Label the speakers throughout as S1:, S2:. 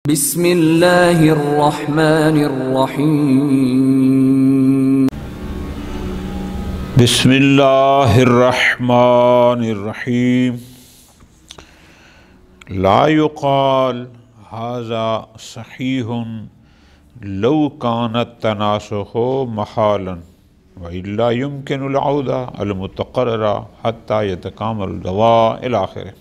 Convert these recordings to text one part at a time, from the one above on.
S1: بسم اللہ الرحمن الرحیم
S2: بسم اللہ الرحمن الرحیم لا يقال هذا صحیح لو كان التناسخ محالا وإلا يمكن العودة المتقررة حتى يتكامل الدواء إلى آخره۔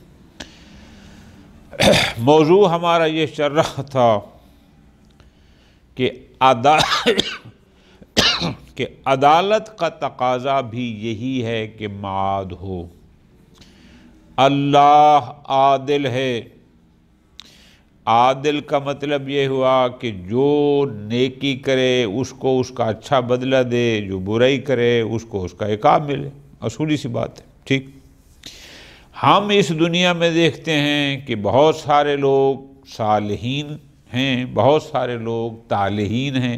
S2: موضوع ہمارا یہ چل رہا تھا کہ عدالت کا تقاضا بھی یہی ہے کہ معاد ہو۔ اللہ عادل ہے۔ عادل کا مطلب یہ ہوا کہ جو نیکی کرے اس کو اس کا اچھا بدلہ دے، جو برائی کرے اس کو اس کا عقاب ملے۔ اصولی سی بات ہے، ٹھیک۔ ہم اس دنیا میں دیکھتے ہیں کہ بہت سارے لوگ صالحین ہیں، بہت سارے لوگ طالحین ہیں،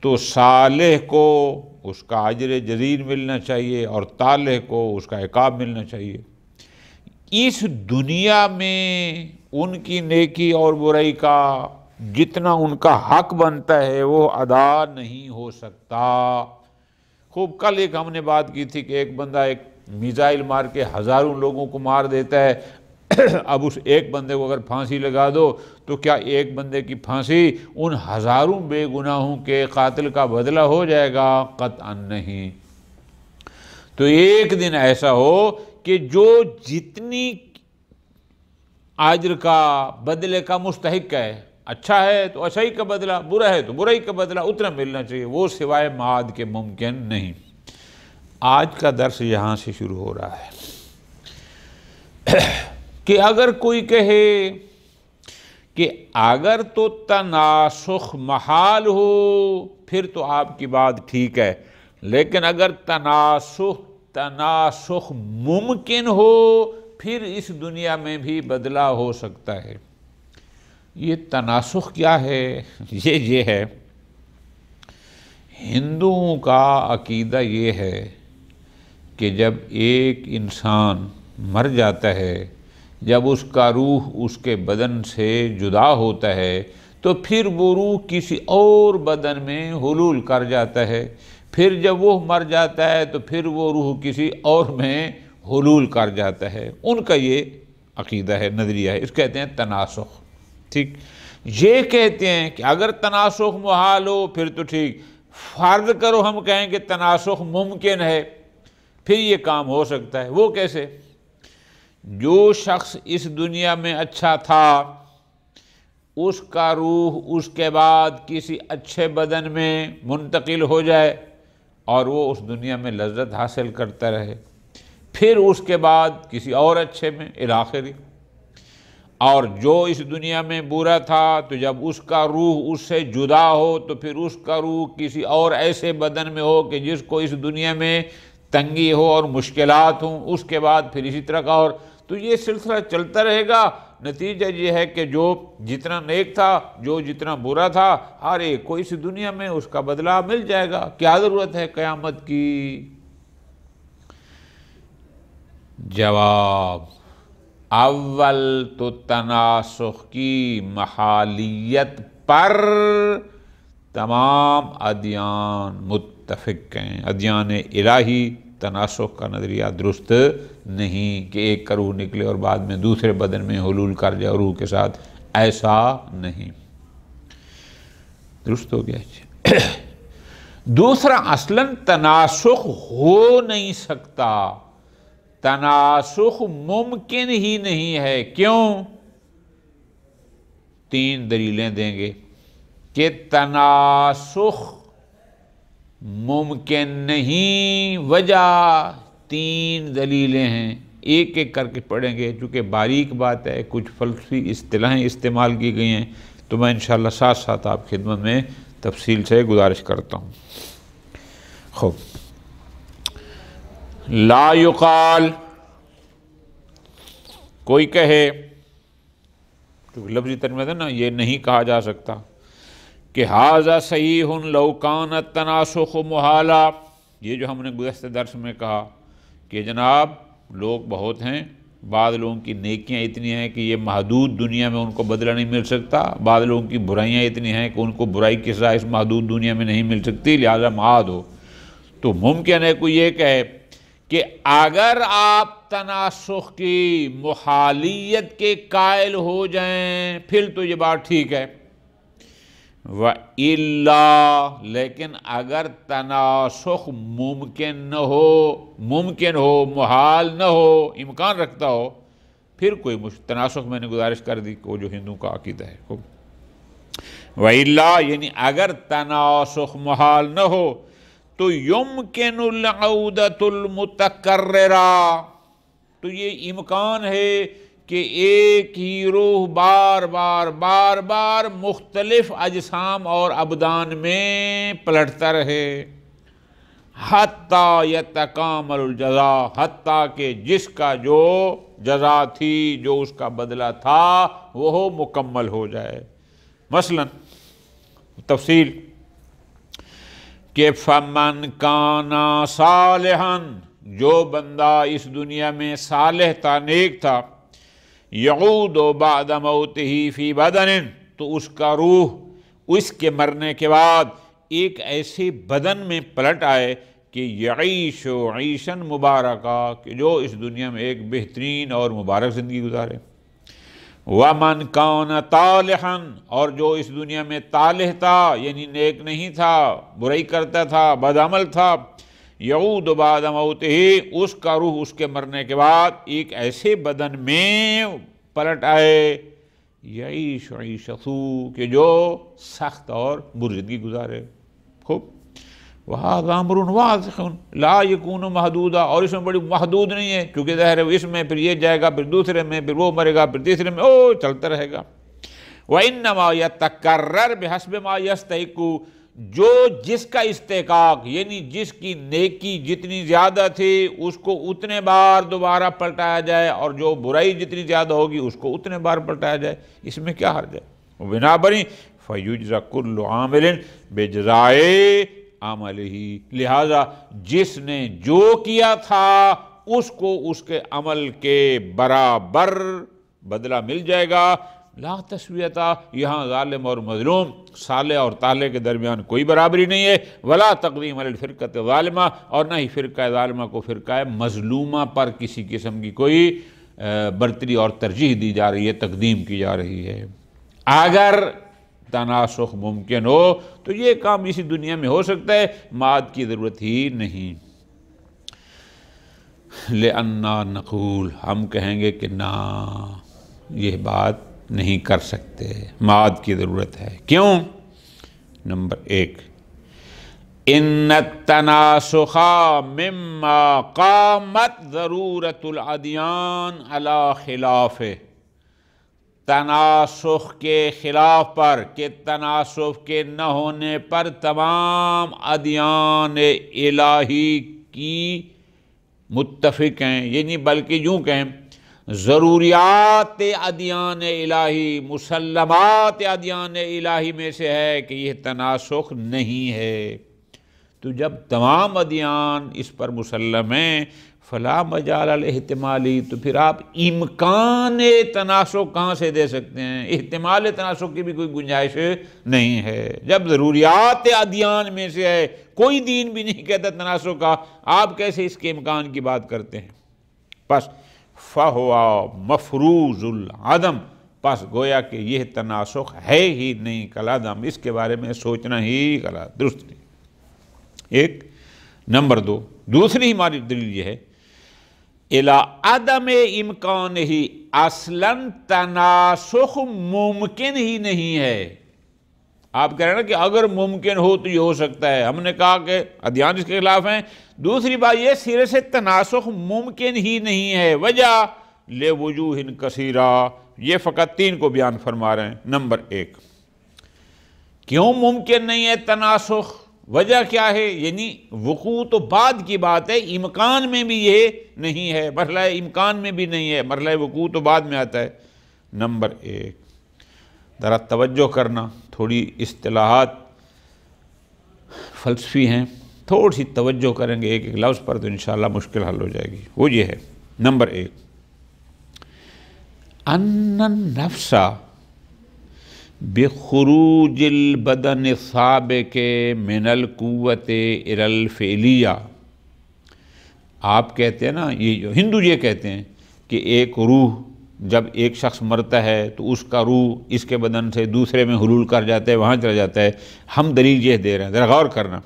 S2: تو صالح کو اس کا اجر جزیل ملنا چاہیے اور طالح کو اس کا عقاب ملنا چاہیے۔ اس دنیا میں ان کی نیکی اور برائی کا جتنا ان کا حق بنتا ہے وہ ادا نہیں ہو سکتا۔ خوب کل ایک ہم نے بات کی تھی کہ ایک بندہ ایک میزائل مار کے ہزاروں لوگوں کو مار دیتا ہے، اب اس ایک بندے کو اگر پھانسی لگا دو تو کیا ایک بندے کی پھانسی ان ہزاروں بے گناہوں کے قاتل کا بدلہ ہو جائے گا؟ قطعا نہیں۔ تو ایک دن ایسا ہو کہ جو جتنی اجر کا بدلے کا مستحق ہے، اچھا ہے تو اچھائی کا بدلہ، برا ہے تو برائی کا بدلہ اتنا ملنا چاہیے، وہ سوائے معاد کے ممکن نہیں۔ آج کا درس یہاں سے شروع ہو رہا ہے کہ اگر کوئی کہے کہ اگر تو تناسخ محال ہو پھر تو آپ کی بات ٹھیک ہے، لیکن اگر تناسخ ممکن ہو پھر اس دنیا میں بھی بدلہ ہو سکتا ہے۔ یہ تناسخ کیا ہے؟ یہ ہے ہندوؤں کا عقیدہ یہ ہے کہ جب ایک انسان مر جاتا ہے، جب اس کا روح اس کے بدن سے جدا ہوتا ہے تو پھر وہ روح کسی اور بدن میں حلول کر جاتا ہے، پھر جب وہ مر جاتا ہے تو پھر وہ روح کسی اور میں حلول کر جاتا ہے۔ ان کا یہ عقیدہ ہے، نظریہ ہے، اس کہتے ہیں تناسخ، ٹھیک۔ یہ کہتے ہیں کہ اگر تناسخ محال ہو پھر تو ٹھیک، فرض کرو ہم کہیں کہ تناسخ ممکن ہے، پھر یہ کام ہو سکتا ہے۔ وہ کیسے؟ جو شخص اس دنیا میں اچھا تھا اس کا روح اس کے بعد کسی اچھے بدن میں منتقل ہو جائے اور وہ اس دنیا میں لذت حاصل کرتا رہے، پھر اس کے بعد کسی اور اچھے میں الاخری۔ اور جو اس دنیا میں برا تھا تو جب اس کا روح اس سے جدا ہو تو پھر اس کا روح کسی اور ایسے بدن میں ہو کہ جس کو اس دنیا میں تنگی ہو اور مشکلات ہوں، اس کے بعد پھر اسی طرح کا، اور تو یہ سلسلہ چلتا رہے گا۔ نتیجہ یہ ہے کہ جو جتنا نیک تھا، جو جتنا برا تھا، ہر ایک کو اس دنیا میں اس کا بدلہ مل جائے گا۔ کیا ضرورت ہے قیامت کی؟ جواب: اول تو تناسخ کی محالیت پر تمام ادیان متفق ہیں۔ ادیان الہی تناسخ کا نظریہ درست نہیں کہ ایک کا روح نکلے اور بعد میں دوسرے بدن میں حلول کر جائے روح کے ساتھ، ایسا نہیں۔ درست ہو گیا۔ دوسرا، اصلاً تناسخ ہو نہیں سکتا، تناسخ ممکن ہی نہیں ہے۔ کیوں؟ 3 دلیلیں دیں گے کہ تناسخ ممکن نہیں۔ وجہ 3 دلیلیں ہیں، ایک ایک کر کے پڑھیں گے، چونکہ باریک بات ہے، کچھ فلسفی اصطلاحیں استعمال کی گئی ہیں، تو میں انشاءاللہ ساتھ ساتھ آپ خدمت میں تفصیل سے گزارش کرتا ہوں۔ خوب، لا یقال، کوئی کہے، کیونکہ لفظی ترجمہ ہے نا، یہ نہیں کہا جا سکتا کہ ھذا صحیح لو کان التناسخ محالا۔ یہ جو ہم نے گزشتہ درس میں کہا کہ جناب لوگ بہت ہیں بعض لوگوں کی نیکیاں اتنی ہیں کہ یہ محدود دنیا میں ان کو بدلہ نہیں مل سکتا، بعض لوگوں کی برائیاں اتنی ہیں کہ ان کو برائی کی سزا اس محدود دنیا میں نہیں مل سکتی، لہذا معاد ہو۔ تو ممکن ہے کوئی یہ کہے کہ اگر آپ تناسخ کی محالیت کے قائل ہو جائیں پھر تو یہ بات ٹھیک ہے، وَإِلَّا لیکن اگر تناسخ ممکن ہو، محال نہ ہو، امکان رکھتا ہو، پھر کوئی تناسخ میں نے گزارش کر دی کہ وہ جو ہندو کا عقیدہ ہے۔ وَإِلَّا یعنی اگر تناسخ محال نہ ہو تو يُمْكِنُ الْعَوْدَةُ الْمُتَكَرِّرَةُ، تو یہ امکان ہے کہ ایک ہی روح بار بار مختلف اجسام اور ابدان میں پلٹتا رہے، حتیٰ یتکامل الجزا، حتیٰ کہ جس کا جو جزا تھی، جو اس کا بدلہ تھا، وہ مکمل ہو جائے۔ مثلا تفصیل کہ فمن کانا صالحا، جو بندہ اس دنیا میں صالح تھا، نیک تھا، یعود بعد موتہ فی بدن، تو اس کا روح اس کے مرنے کے بعد ایک ایسے بدن میں پلٹ آئے کہ یعیش عیشا مبارکہ، کہ جو اس دنیا میں ایک بہترین اور مبارک زندگی گزارے۔ وَمَنْ كَانَ طَالِحًا، اور جو اس دنیا میں طالح تھا یعنی نیک نہیں تھا، برائی کرتا تھا، بدعمل تھا، یعود بعد موتہ، اس کا روح اس کے مرنے کے بعد ایک ایسے بدن میں پلٹ آئے، یعیش عیشۃ، کہ جو سخت اور بری زندگی گزارے۔ خوب، وَهَذَا أَمْرٌ وَاضِحٌ لَا يَكُونُ مَحْدُودًا، اور اس میں بڑی محدود نہیں ہے، کیونکہ ظاہر ہے اس میں پھر یہ جائے گا، پھر دوسرے میں، پھر وہ مرے گا، پھر تیسرے میں، چلتا رہے گا۔ وَإِنَّمَا يَتَكَرَّرُ بِحَسْبِ مَا يَسْتَحِقُّ، جو جس کا استحقاق یعنی جس کی نیکی جتنی زیادہ تھی اس کو اتنے بار دوبارہ پلٹایا جائے، اور جو برائی جتنی زیادہ ہوگی اس کو اتنے بار پلٹایا جائے، اس میں کیا حرج ہے؟ بنا بری فَيُجْزَى كُلُّ عَامِلٍ بِجَزَائِهِ عَمَلِهِ، لہذا جس نے جو کیا تھا اس کو اس کے عمل کے برابر بدلہ مل جائے گا۔ لا تسویتہ، یہاں ظالم اور مظلوم، صالح اور طالح کے درمیان کوئی برابری نہیں ہے۔ ولا تقدیم علی الفرقۃ ظالمہ، اور نہ ہی فرقہ ظالمہ کو فرقہ مظلومہ پر کسی قسم کی کوئی برتری اور ترجیح دی جا رہی ہے، تقدیم کی جا رہی ہے۔ اگر تناسخ ممکن ہو تو یہ کام اسی دنیا میں ہو سکتا ہے، معاد کی ضرورت ہی نہیں۔ لِأَنَّا نقول، ہم کہیں گے کہ نہ، یہ بات نہیں کر سکتے، معاد کی ضرورت ہے۔ کیوں؟ نمبر 1، ان التناسخ مما قامت ضرورت الادیان علی خلافہ، تناسخ کے خلاف پر، کہ تناسخ کے نہ ہونے پر تمام ادیان الہی کی متفق ہیں، یعنی بلکہ یوں کہیں ضروریات ادیان الہی، مسلمات ادیان الہی میں سے ہے کہ یہ تناسخ نہیں ہے۔ تو جب تمام ادیان اس پر مسلم ہیں، فلا مجال الاحتمالی، تو پھر آپ امکان تناسخ کہاں سے دے سکتے ہیں؟ احتمال تناسخ کی بھی کوئی گنجائش نہیں ہے۔ جب ضروریات ادیان میں سے ہے، کوئی دین بھی نہیں کہتا تناسخ کا، آپ کیسے اس کے امکان کی بات کرتے ہیں؟ بس فَهُوَ مَفْرُوزُ الْعَدَمِ، پس گویا کہ یہ تناسخ ہے ہی نہیں، کالعدم، اس کے بارے میں سوچنا ہی غلط، درست نہیں۔ ایک نمبر 2، دوسری ہماری دلیل یہ ہے، اِلَىٰ عَدَمِ امکانہ، اصلاً تناسخ ممکن ہی نہیں ہے۔ آپ کہہ رہے ہیں نا کہ اگر ممکن ہو تو یہ ہو سکتا ہے، ہم نے کہا کہ ادیان اس کے خلاف ہیں۔ دوسری بات یہ، سرے سے تناسخ ممکن ہی نہیں ہے، وجہ لِوُجُوهٍ كَثِيرَةٍ، یہ فقط 3 کو بیان فرما رہے ہیں۔ نمبر 1، کیوں ممکن نہیں ہے تناسخ؟ وجہ کیا ہے؟ یعنی وقوع تو بعد کی بات ہے، امکان میں بھی یہ نہیں ہے، مرحلہ امکان میں بھی نہیں ہے، مرحلہ وقوع تو بعد میں آتا ہے۔ نمبر 1، ذرا توجہ کرنا، تھوڑی اصطلاحات فلسفی ہیں، تھوڑی سی توجہ کریں گے ایک ایک لفظ پر تو انشاءاللہ مشکل حل ہو جائے گی۔ وہ یہ ہے، نمبر 1، ان النفس بخروج البدن السابق من القوت الى الفعلیہ. آپ کہتے ہیں نا، یہ جو ہندو یہ کہتے ہیں کہ ایک روح جب ایک شخص مرتا ہے تو اس کا روح اس کے بدن سے دوسرے میں حلول کر جاتا ہے، وہاں چلا جاتا ہے. ہم دلیل یہ دے رہے ہیں، ذرا غور کرنا،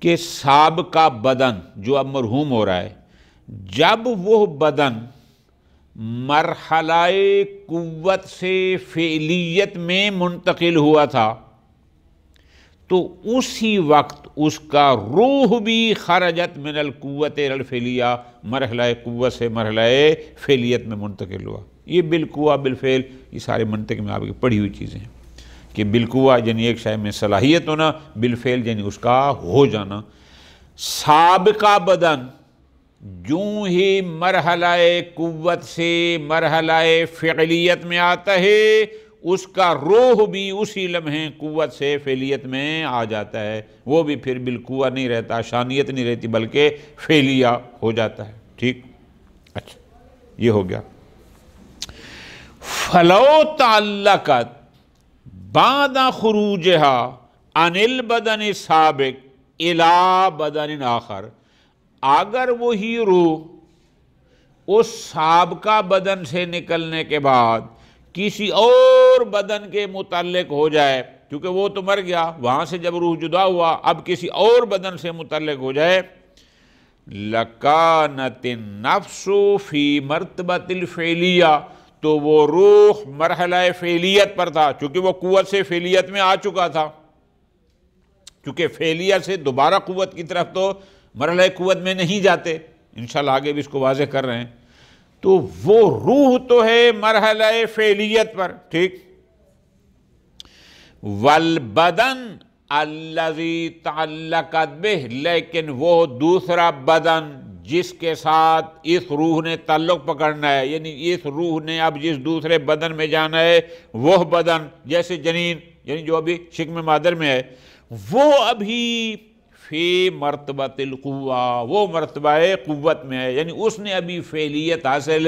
S2: کہ سابقہ بدن جو اب مرحوم ہو رہا ہے، جب وہ بدن مرحلہ قوت سے فعلیت میں منتقل ہوا تھا تو اسی وقت اس کا روح بھی خرجت من القوت الی الفعلیہ، مرحلہ قوت سے مرحلہ فعلیت میں منتقل ہوا. یہ بالقوہ بالفعل، یہ سارے منطق میں آپ کی پڑھی ہوئی چیزیں ہیں کہ بالقوہ یعنی ایک شے میں صلاحیت ہونا، بالفعل یعنی اس کا ہو جانا. سابقہ بدن جو ہی مرحلہ قوت سے مرحلہ فعلیت میں آتا ہے، اس کا روح بھی اسی لمحے قوت سے فعلیت میں آ جاتا ہے. وہ بھی پھر بالقوہ نہیں رہتا، شانیت نہیں رہتی، بلکہ فعلیہ ہو جاتا ہے. ٹھیک، اچھا یہ ہو گیا. فلو تعلقت بعد خروجها عن البدن السابق الى بدن آخر، اگر وہی روح اس سابقہ بدن سے نکلنے کے بعد کسی اور بدن کے متعلق ہو جائے، کیونکہ وہ تو مر گیا، وہاں سے جب روح جدا ہوا، اب کسی اور بدن سے متعلق ہو جائے، لَكَانَتِ النَّفْسُ فِي مَرْتَبَةِ الْفِعْلِيَّةِ، تو وہ روح مرحلہ فعلیت پر تھا، چونکہ وہ قوت سے فعلیت میں آ چکا تھا. کیونکہ فعلیت سے دوبارہ قوت کی طرف تو مرحلہ قوت میں نہیں جاتے، انشاءاللہ آگے بھی اس کو واضح کر رہے ہیں. تو وہ روح تو ہے مرحلہ فعلیت پر. ٹھیک. والبدن الذی تعلقت بہ، لیکن وہ دوسرا بدن جس کے ساتھ اس روح نے تعلق پکڑنا ہے، یعنی اس روح نے اب جس دوسرے بدن میں جانا ہے، وہ بدن جیسے جنین یعنی جو ابھی شکم مادر میں ہے، وہ ابھی فی مرتبۃ القوہ، وہ مرتبہ قوت میں ہے، یعنی اس نے ابھی فعلیت حاصل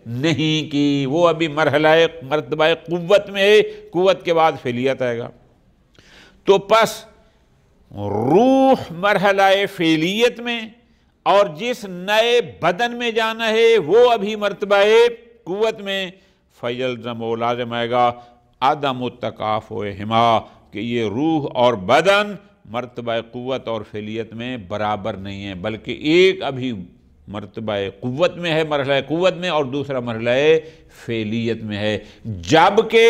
S2: نہیں کی، وہ ابھی مرتبہ قوت میں ہے. قوت کے بعد فعلیت آئے گا. تو پس روح مرحلہ فعلیت میں، اور جس نئے بدن میں جانا ہے وہ ابھی مرتبہ قوت میں، فیلزم و لازم آئے گا عدم التکافؤہما، کہ یہ روح اور بدن مرتبہ قوت اور فعلیت میں برابر نہیں ہے، بلکہ ایک ابھی مرتبہ قوت میں ہے، مرحلہ قوت میں، اور دوسرا مرحلہ فعلیت میں ہے. جبکہ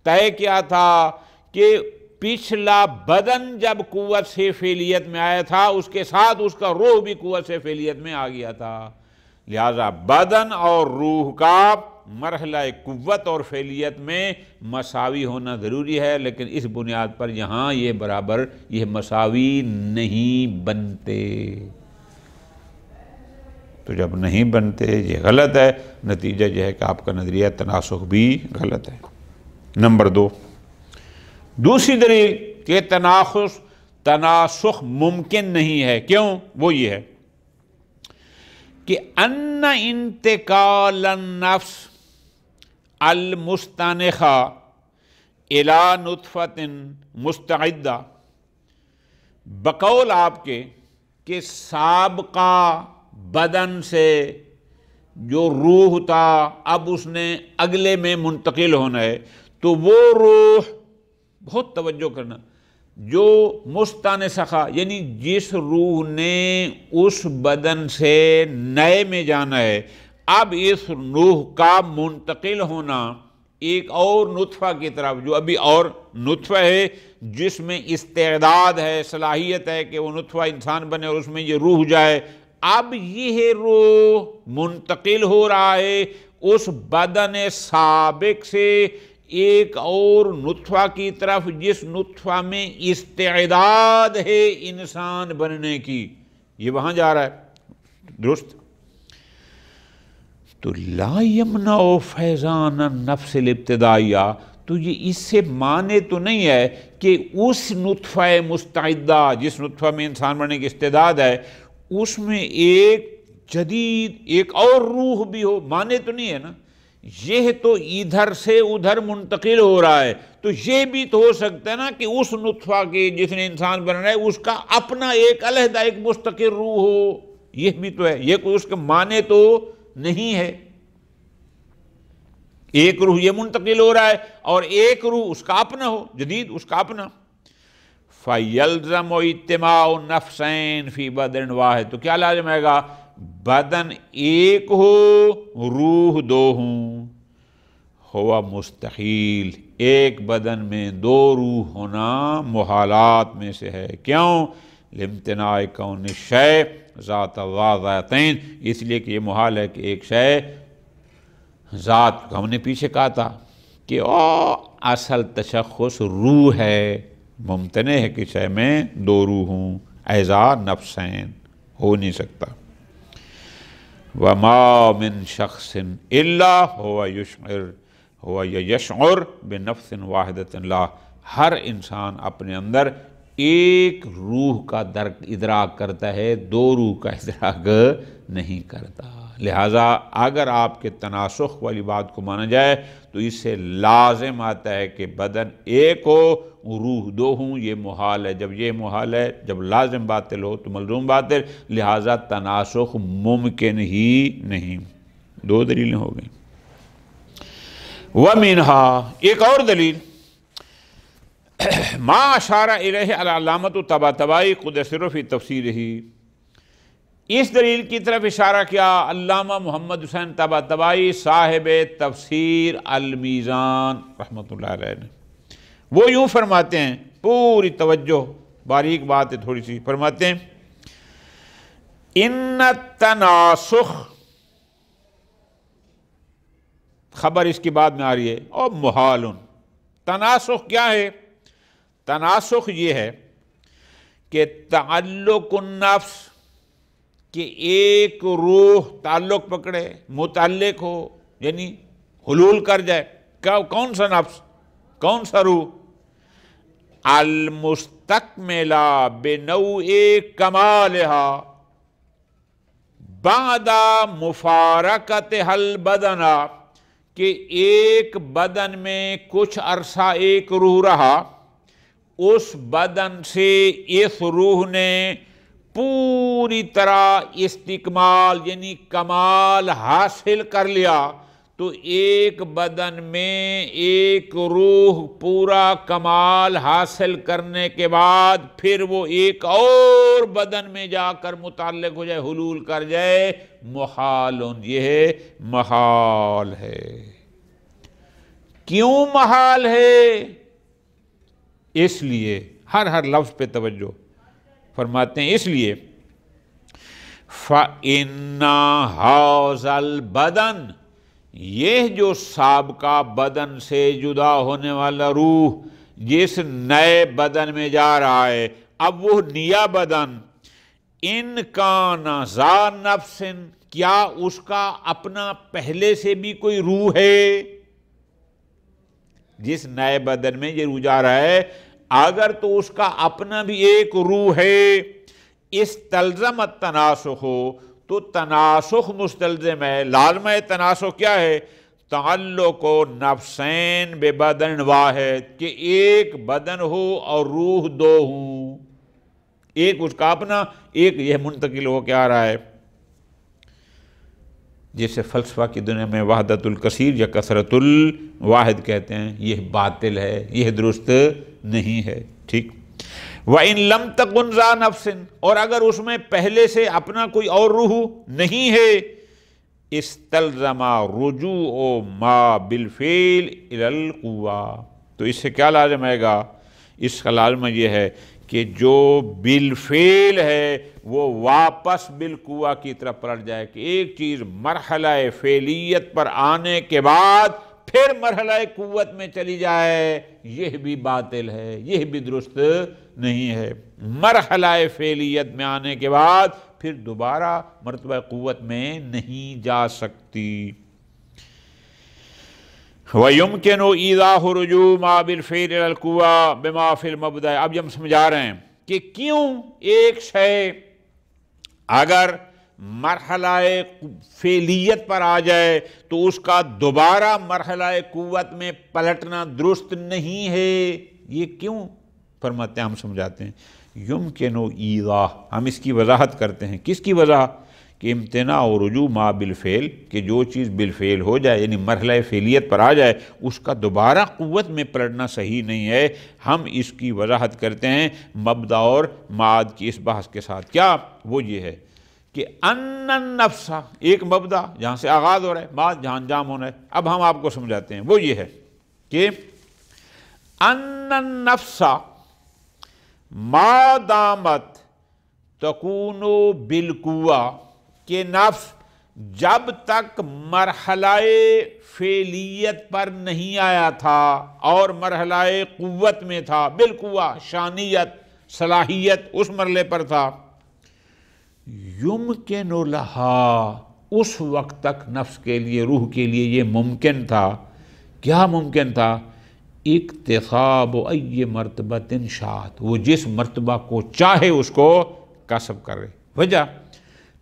S2: طے کیا تھا کہ پچھلا بدن جب قوت سے فعلیت میں آیا تھا، اس کے ساتھ اس کا روح بھی قوت سے فعلیت میں آ گیا تھا. لہذا بدن اور روح کا مرحلہ قوت اور فعلیت میں مساوی ہونا ضروری ہے، لیکن اس بنیاد پر یہاں یہ برابر، یہ مساوی نہیں بنتے. تو جب نہیں بنتے یہ غلط ہے، نتیجہ یہ ہے کہ آپ کا نظریہ تناسخ بھی غلط ہے. نمبر 2، دوسری دلیل کہ تناسخ ممکن نہیں ہے. کیوں؟ وہ یہ ہے کہ ان انتقال النفس المستانخہ الی نطفۃ مستعدہ، بقول آپ کے کہ سابقہ بدن سے جو روح تھا اب اس نے اگلے میں منتقل ہونا ہے، تو وہ روح، بہت توجہ کرنا، جو مستانسخہ یعنی جس روح نے اس بدن سے نئے میں جانا ہے، اب اس روح کا منتقل ہونا ایک اور نطفہ کی طرف، جو ابھی اور نطفہ ہے جس میں استعداد ہے، صلاحیت ہے کہ وہ نطفہ انسان بنے اور اس میں یہ روح جائے، اب یہ روح منتقل ہو رہا ہے اس بدن سابق سے ایک اور نطفہ کی طرف، جس نطفہ میں استعداد ہے انسان بننے کی. یہ وہاں جا رہا ہے، درست. تو لا یمنع فیضان النفس الابتدائیہ، تو یہ اس سے معنی تو نہیں ہے کہ اس نطفہ مستعدہ جس نطفہ میں انسان بننے کی استعداد ہے، اس میں ایک جدید ایک اور روح بھی ہو، معنی تو نہیں ہے نا. یہ تو ادھر سے ادھر منتقل ہو رہا ہے، تو یہ بھی تو ہو سکتا ہے نا کہ اس نطفہ کے جس نے انسان بننا ہے اس کا اپنا ایک علیحدہ ایک مستقل روح ہو، یہ بھی تو ہے، یہ کوئی اس کے معنی تو نہیں ہے۔ ایک روح یہ منتقل ہو رہا ہے اور ایک روح اس کا اپنا ہو، جدید اس کا اپنا۔ فَيَلْزَمُ اجْتِمَاعُ النَّفْسَيْنِ فِي بَدَنٍ وَاحِدٍ، تو کیا لازم آئے گا؟ بدن ایک ہو روح دو ہوں، ہوا مستحیل، ایک بدن میں دو روح ہونا محالات میں سے ہے۔ کیوں؟ لِامْتِنَاعِ كَوْنِ الشَّيْءِ ذَاتَ ذَاتَيْنِ، اس لیے کہ یہ محال ہے کہ ایک شے ذات، ہم نے پیچھے کہا تھا کہ اصل تشخص روح ہے، ممتنع ہے کہ شے میں دو روح ہوں، اعضاء نفسین ہو نہیں سکتا۔ وَمَا مِن شَخْصٍ إِلَّا هُوَ يَشْعُرُ بِنَفْسٍ وَاحِدَةٍ لَا، ہر انسان اپنے اندر ایک روح کا ادراک کرتا ہے، دو روح کا ادراک نہیں کرتا۔ لہٰذا اگر آپ کے تناسخ والی بات کو مانا جائے تو اس سے لازم آتا ہے کہ بدن ایک ہو روح دو ہوں، یہ محال ہے۔ جب یہ محال ہے، جب لازم باطل ہو تو ملزوم باطل، لہٰذا تناسخ ممکن ہی نہیں۔ دو دلیلیں ہو گئیں۔ وَمِنْهَا، ایک اور دلیل، ما اشار الیہ العلامۃ الطباطبائی قدس سرہ فی تفسیرہ، اس دلیل کی طرف اشارہ کیا علامہ محمد حسین طباطبائی صاحب تفسیر المیزان رحمۃ اللہ علیہ نے۔ وہ یوں فرماتے ہیں، پوری توجہ، باریک بات ہے تھوڑی سی، فرماتے ہیں ان التناسخ، خبر اس کی بعد میں آ رہی ہے، اور محال۔ تناسخ کیا ہے؟ تناسخ یہ ہے کہ تعلق النفس، کہ ایک روح تعلق پکڑے، متعلق ہو، یعنی حلول کر جائے۔ کون سا نفس، کون سا روح؟ المستکملہ بنوع کمالہا بعد مفارقتہا البدن، کہ ایک بدن میں کچھ عرصہ ایک روح رہا، اس بدن سے اس روح نے پوری طرح استکمال یعنی کمال حاصل کر لیا، تو ایک بدن میں ایک روح پورا کمال حاصل کرنے کے بعد پھر وہ ایک اور بدن میں جا کر متعلق ہو جائے، حلول کر جائے، محال، یہ محال ہے۔ کیوں محال ہے؟ اس لیے، ہر لفظ پہ توجہ، فرماتے ہیں اس لیے فَإِنَّ هَذَا الْبَدَنَ، یہ جو سابقہ بدن سے جدا ہونے والا روح جس نئے بدن میں جا رہا ہے، اب وہ نیا بدن، ان کان ذا نفس، کیا اس کا اپنا پہلے سے بھی کوئی روح ہے؟ جس نئے بدن میں یہ روح جا رہا ہے اگر تو اس کا اپنا بھی ایک روح ہے، استلزم التناسخ ہو تو تناسخ مستلزم ہے۔ لازمہ تناسخ کیا ہے؟ تعلق نفسین ببدن واحد، کہ ایک بدن ہو اور روح دو ہوں، ایک اس کا اپنا، ایک یہ منتقل ہو کے آ رہا ہے، جسے فلسفہ کی دنیا میں وحدت الکثیر یا کثرت الواحد کہتے ہیں۔ یہ باطل ہے، یہ درست نہیں ہے، ٹھیک۔ وَإِن لَمْ تَكُنْ ذَا نَفْسٍ، اور اگر اس میں پہلے سے اپنا کوئی اور روح نہیں ہے، استلزم رجوع ما بالفعل إلى القوة، تو اس سے کیا لازم آئے گا؟ اس کا لازمہ یہ ہے کہ جو بالفعل ہے وہ واپس بالقوہ کی طرف پلٹ جائے، کہ ایک چیز مرحلہ فعلیت پر آنے کے بعد پھر مرحلہ قوت میں چلی جائے، یہ بھی باطل ہے، یہ بھی درست نہیں ہے۔ مرحلہ فعلیت میں آنے کے بعد پھر دوبارہ مرتبہ قوت میں نہیں جا سکتی۔ وَيُمْكِنُ إِيضَاحُ رُجُوعِ مَا بِالْفِعْلِ إِلَى الْقُوَّةِ بِمَا فِي الْمَبْدَأِ۔ اب ہم سمجھا رہے ہیں کہ کیوں ایک شے اگر مرحلہ فعلیت پر آ جائے تو اس کا دوبارہ مرحلہ قوت میں پلٹنا درست نہیں ہے۔ یہ کیوں؟ فرماتے ہیں، ہم سمجھاتے ہیں، یمکن ایضاح، ہم اس کی وضاحت کرتے ہیں۔ کس کی وضاحت؟ کہ امتناع و رجوع ما بالفعل، کہ جو چیز بالفعل ہو جائے یعنی مرحلہ فعلیت پر آ جائے اس کا دوبارہ قوت میں پلٹنا صحیح نہیں ہے۔ ہم اس کی وضاحت کرتے ہیں مبدا اور معاد کی اس بحث کے ساتھ۔ کیا؟ وہ یہ ہے کہ ان النفس، ایک مبدا جہاں سے آغاز ہو رہا ہے، معاد جہاں انجام ہونا ہے۔ اب ہم آپ کو سمجھاتے ہیں، وہ یہ ہے کہ ان النفس ما دامت تکون بالقوہ، کہ نفس جب تک مرحلہ فعلیت پر نہیں آیا تھا اور مرحلہ قوت میں تھا، بالقوہ شانیت صلاحیت اس مرحلے پر تھا، یمکن لہا، اس وقت تک نفس کے لیے، روح کے لیے یہ ممکن تھا۔ کیا ممکن تھا؟ اکتساب ای مرتبۃ شاءت، وہ جس مرتبہ کو چاہے اس کو کسب کرے۔ وجہ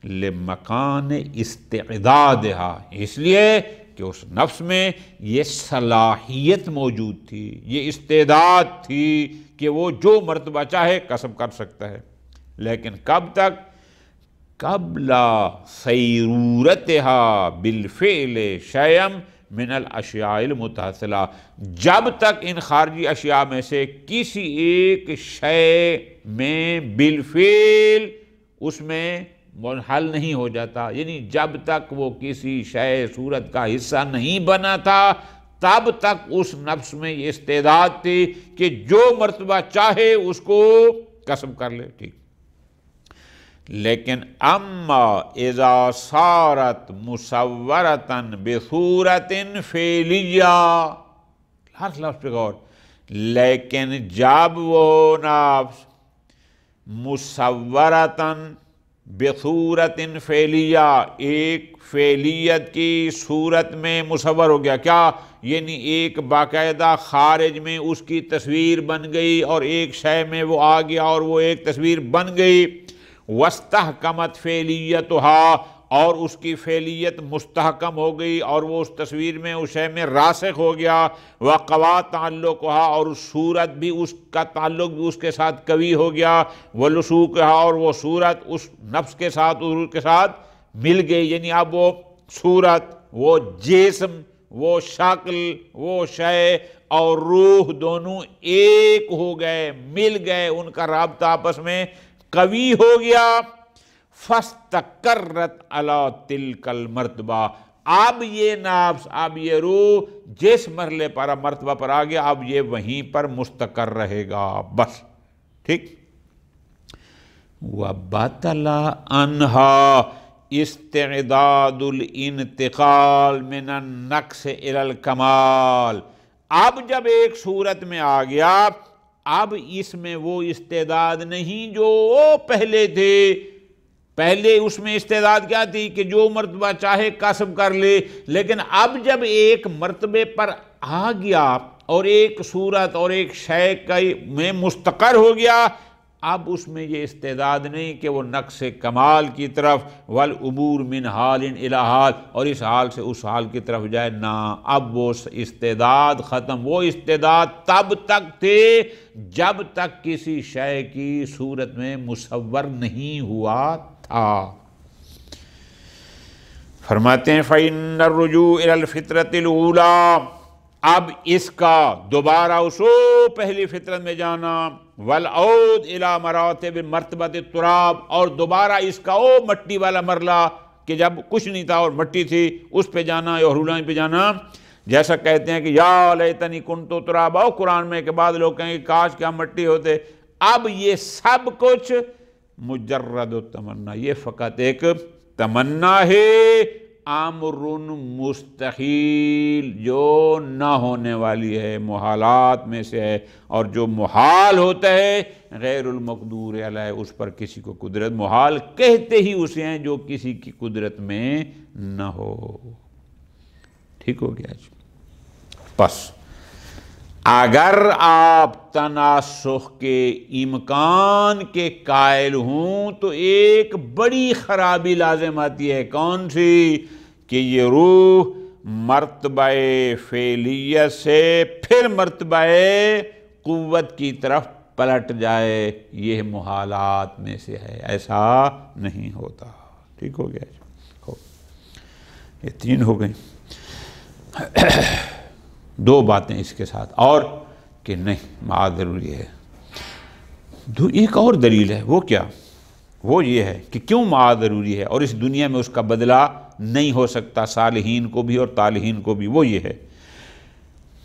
S2: لمکان استعدادہا، اس لیے کہ اس نفس میں یہ صلاحیت موجود تھی، یہ استعداد تھی کہ وہ جو مرتبہ چاہے کسب کر سکتا ہے۔ لیکن کب تک؟ قبل سیرورتہا بالفعل شیئا من الاشیاء المتحصلہ، جب تک ان خارجی اشیاء میں سے کسی ایک شے میں بالفعل اس میں منحل نہیں ہو جاتا، یعنی جب تک وہ کسی شے صورت کا حصہ نہیں بنا تھا تب تک اس نفس میں یہ استعداد تھی کہ جو مرتبہ چاہے اس کو کسب کر لے، ٹھیک۔ لیکن اما اذا صارت مصورتاً بصورت فعلیہ، ہر لفظ پہ غور، لیکن جب وہ نفس مصورتاً بصورت فعلیہ، ایک فعلیت کی صورت میں مصور ہو گیا، کیا؟ یعنی ایک باقاعدہ خارج میں اس کی تصویر بن گئی اور ایک شے میں وہ آ گیا اور وہ ایک تصویر بن گئی، واستحکمت فعلیتہا، اور اس کی فعلیت مستحکم ہو گئی اور وہ اس تصویر میں اس شے میں راسخ ہو گیا، وقوا تعلقہا، اور اس صورت بھی اس کا تعلق بھی اس کے ساتھ قوی ہو گیا، ولصوقہا، اور وہ صورت اس نفس کے ساتھ اس کے ساتھ مل گئی، یعنی اب وہ صورت، وہ جسم، وہ شکل، وہ شے اور روح دونوں ایک ہو گئے، مل گئے، ان کا رابطہ آپس میں قوی ہو گیا۔ فاستقرت علی تلک المرتبہ، اب یہ نفس، اب یہ روح جس مرحلے پر مرتبہ پر آ گیا اب یہ وہیں پر مستقر رہے گا، بس، ٹھیک۔ وَبَطَلَ عَنْهَا استعداد الانتقال من النقص الى الکمال، اب جب ایک صورت میں آ گیا اب اس میں وہ استعداد نہیں جو پہلے تھے۔ پہلے اس میں استعداد کیا تھی کہ جو مرتبہ چاہے کسب کر لے، لیکن اب جب ایک مرتبے پر آ گیا اور ایک صورت اور ایک شے میں مستقر ہو گیا، اب اس میں یہ استعداد نہیں کہ وہ نقص کمال کی طرف، والعبور من حال الی حال، اور اس حال سے اس حال کی طرف جائے، نہ، اب وہ استعداد ختم۔ وہ استعداد تب تک تھے جب تک کسی شے کی صورت میں مصور نہیں ہوا تھا۔ فرماتے ہیں فَإِنَّ الرُّجُوعَ إِلَى الْفِطْرَةِ الْأُولَىٰ، اب اس کا دوبارہ اس پہلی فطرت میں جانا، والعود الى مراتب مرتبۃ التراب، اور دوبارہ اس کا مٹی والا مرحلہ کہ جب کچھ نہیں تھا اور مٹی تھی اس پہ جانا، اور حلولانی پہ جانا، جیسا کہتے ہیں کہ یا لیتنی کنت ترابا، قرآن میں کے بعد لوگ کہیں گے کاش کہ ہم مٹی ہوتے۔ اب یہ سب کچھ مجرد التمنا، یہ فقط ایک تمنا ہے، امر مستحیل، جو نہ ہونے والی ہے، محالات میں سے ہے، اور جو محال ہوتا ہے غیر المقدور علیہ، اس پر کسی کو قدرت، محال کہتے ہی اسے ہیں جو کسی کی قدرت میں نہ ہو۔ ٹھیک ہو گیا جی؟ بس اگر آپ تناسخ کے امکان کے قائل ہوں تو ایک بڑی خرابی لازم آتی ہے، کون سی؟ کہ یہ روح مرتبہ فعلیت سے پھر مرتبہ قوت کی طرف پلٹ جائے۔ یہ محالات میں سے ہے، ایسا نہیں ہوتا۔ ٹھیک ہو گیا؟ یہ 3 ہو گئیں۔ 2 باتیں اس کے ساتھ اور کہ نہیں معاد ضروری ہے۔ ایک اور دلیل ہے، وہ کیا؟ وہ یہ ہے کہ کیوں معاد ضروری ہے اور اس دنیا میں اس کا بدلہ نہیں ہو سکتا صالحین کو بھی اور طالحین کو بھی۔ وہ یہ ہے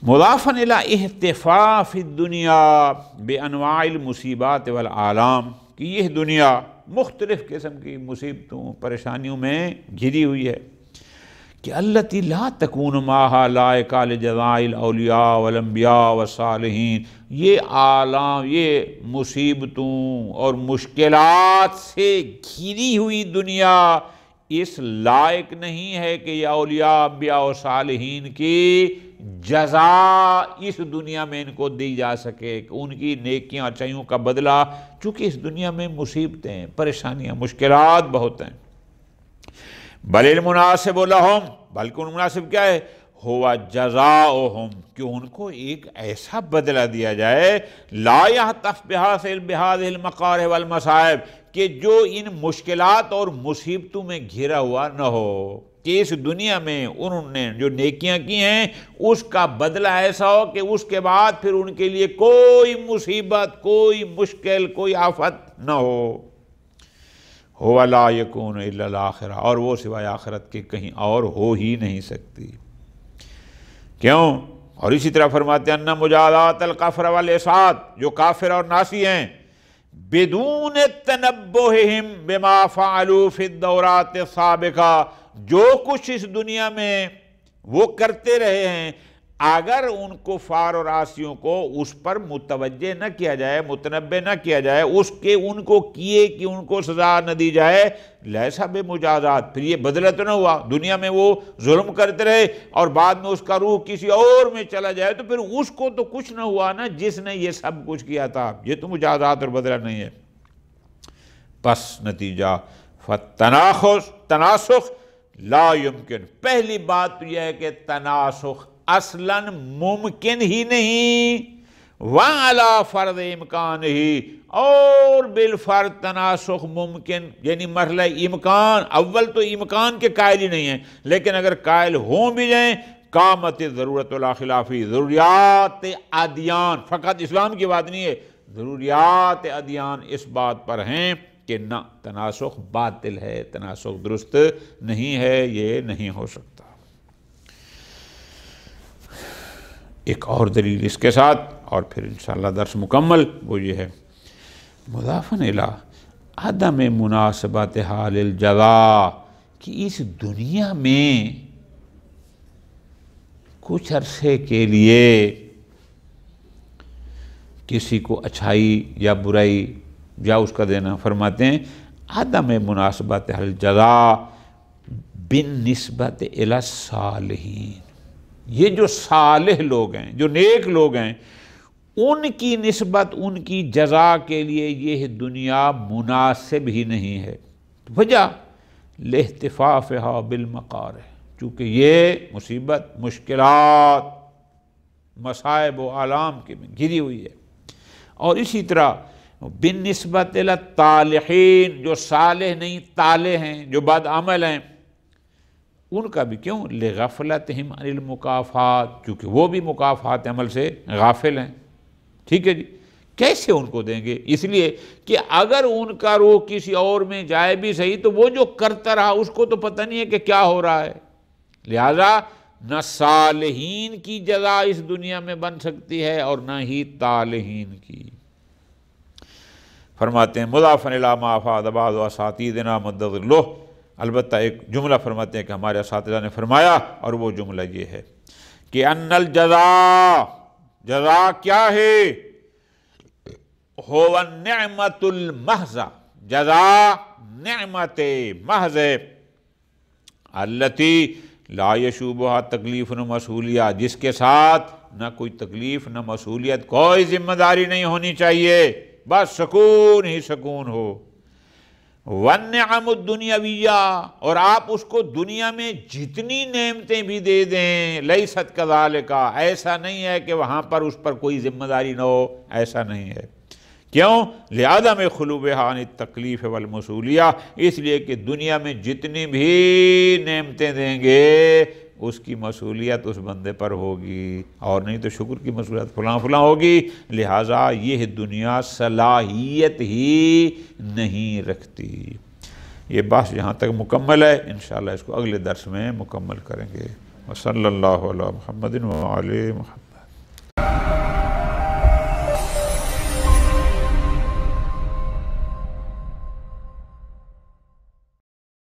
S2: مضافاً الی احتفاء فی الدنیا بانواع المصیبات والآلام، کہ یہ دنیا مختلف قسم کی مصیبتوں پریشانیوں میں گھری ہوئی ہے، کہ التی لا تکون معها لائقہ لجزاء الاولیاء والانبیاء والصالحین، یہ آلام، یہ مصیبتوں اور مشکلات سے گھری ہوئی دنیا اس لائق نہیں ہے کہ یہ اولیاء انبیاء و صالحین کی جزا اس دنیا میں ان کو دی جا سکے، کہ ان کی نیکیاں اچھائیوں کا بدلہ، چونکہ اس دنیا میں مصیبتیں، پریشانیاں، مشکلات بہت ہیں۔ بل المناسب لہم، بلکہ ان مناسب کیا ہے؟ ہوا جزاؤہم، کہ ان کو ایک ایسا بدلہ دیا جائے لا یحتف بہذہ المقارہ والمصائب، کہ جو ان مشکلات اور مصیبتوں میں گھرا ہوا نہ ہو، کہ اس دنیا میں انہوں نے جو نیکیاں کی ہیں اس کا بدلہ ایسا ہو کہ اس کے بعد پھر ان کے لیے کوئی مصیبت، کوئی مشکل، کوئی آفت نہ ہو۔ هو لا یکون الا الاخرہ، اور وہ سوائے آخرت کے کہیں اور ہو ہی نہیں سکتی۔ کیوں؟ اور اسی طرح فرماتے ہیں ان مجازات الکفر والعصاة، جو کافر اور ناسی ہیں، بدون تنبہہم بما فعلوا فی الدورات السابقہ، جو کچھ اس دنیا میں وہ کرتے رہے ہیں، اگر ان کفار اور عاصیوں کو اس پر متوجہ نہ کیا جائے، متنبہ نہ کیا جائے، اس کے ان کو کیے کہ ان کو سزا نہ دی جائے، لیسا بمجازات، پھر یہ بدلہ تو نہ ہوا۔ دنیا میں وہ ظلم کرتے رہے اور بعد میں اس کا روح کسی اور میں چلا جائے تو پھر اس کو تو کچھ نہ ہوا نا جس نے یہ سب کچھ کیا تھا۔ یہ تو مجازات اور بدلہ نہیں ہے۔ پس نتیجہ تناسخ لا یمکن، پہلی بات تو یہ ہے کہ تناسخ اصلاً ممکن ہی نہیں، وَعَلَى فرض امکان ہی، اور بالفرض تناسخ ممکن، یعنی مرحلہ امکان، اول تو امکان کے قائل ہی نہیں ہیں، لیکن اگر قائل ہوں بھی جائیں، قامت ضرورت لا خلافی، ضروریات ادیان، فقط اسلام کی بات نہیں ہے، ضروریات ادیان اس بات پر ہیں کہ نہ تناسخ باطل ہے، تناسخ درست نہیں ہے، یہ نہیں ہو سکتا۔ ایک اور دلیل اس کے ساتھ اور پھر انشاءاللہ درس مکمل، وہ یہ ہے مضافاً الی عدم مناسبت حال الجزا، کہ اس دنیا میں کچھ عرصے کے لیے کسی کو اچھائی یا برائی یا اس کا دینا، فرماتے ہیں عدم مناسبت حال الجزا بالنسبت الی الصالحین، یہ جو صالح لوگ ہیں، جو نیک لوگ ہیں، ان کی نسبت ان کی جزا کے لیے یہ دنیا مناسب ہی نہیں ہے۔ وجہ لاحتفافھا بالمقارہ، چونکہ یہ مصیبت، مشکلات، مصائب و آلام کے میں گھری ہوئی ہے۔ اور اسی طرح بالنسبت الی الطالحین، جو صالح نہیں طالح ہیں، جو بد عمل ہیں، ان کا بھی کیوں؟ لغفلتہم عن المکافات، کیونکہ وہ بھی مکافات عمل سے غافل ہیں۔ ٹھیک ہے جی، کیسے ان کو دیں گے؟ اس لیے کہ اگر ان کا روح کسی اور میں جائے بھی صحیح تو وہ جو کرتا رہا اس کو تو پتہ نہیں ہے کہ کیا ہو رہا ہے، لہذا نہ صالحین کی جزا اس دنیا میں بن سکتی ہے اور نہ ہی طالحین کی۔ فرماتے ہیں مضافاً الی ما افاد بعض اساتذتنا مدد اللہ، البتہ ایک جملہ فرماتے ہیں کہ ہمارے اساتذہ نے فرمایا، اور وہ جملہ یہ ہے کہ ان الجزا، جزا کیا ہے؟ هو النعمت المحضہ، جزا نعمت محض التی لا یشوبها تکلیف و مسئولیہ، جس کے ساتھ نہ کوئی تکلیف نہ مسئولیت، کوئی ذمہ داری نہیں ہونی چاہیے، بس سکون ہی سکون ہو۔ وَالنِّعَمُ الدُّنْيَوِيَّةُ، اور آپ اس کو دنیا میں جتنی نعمتیں بھی دے دیں، لَيْسَتْ كَذَلِكَ، ایسا نہیں ہے کہ وہاں پر اس پر کوئی ذمہ داری نہ ہو، ایسا نہیں ہے۔ کیوں؟ لِعَدَمِ خُلُوبِهَا عَنِ التَّكْلِيفِ وَالْمَسْئُولِيَّةِ، اس لیے کہ دنیا میں جتنی بھی نعمتیں دیں گے اس کی مسئولیت اس بندے پر ہوگی، اور نہیں تو شکر کی مسئولیت فلاں فلاں ہوگی، لہٰذا یہ دنیا صلاحیت ہی نہیں رکھتی۔ یہ بحث یہاں تک مکمل ہے، انشاءاللہ اس کو اگلے درس میں مکمل کریں گے۔ وصلی اللہ علی محمد وعلی محمد۔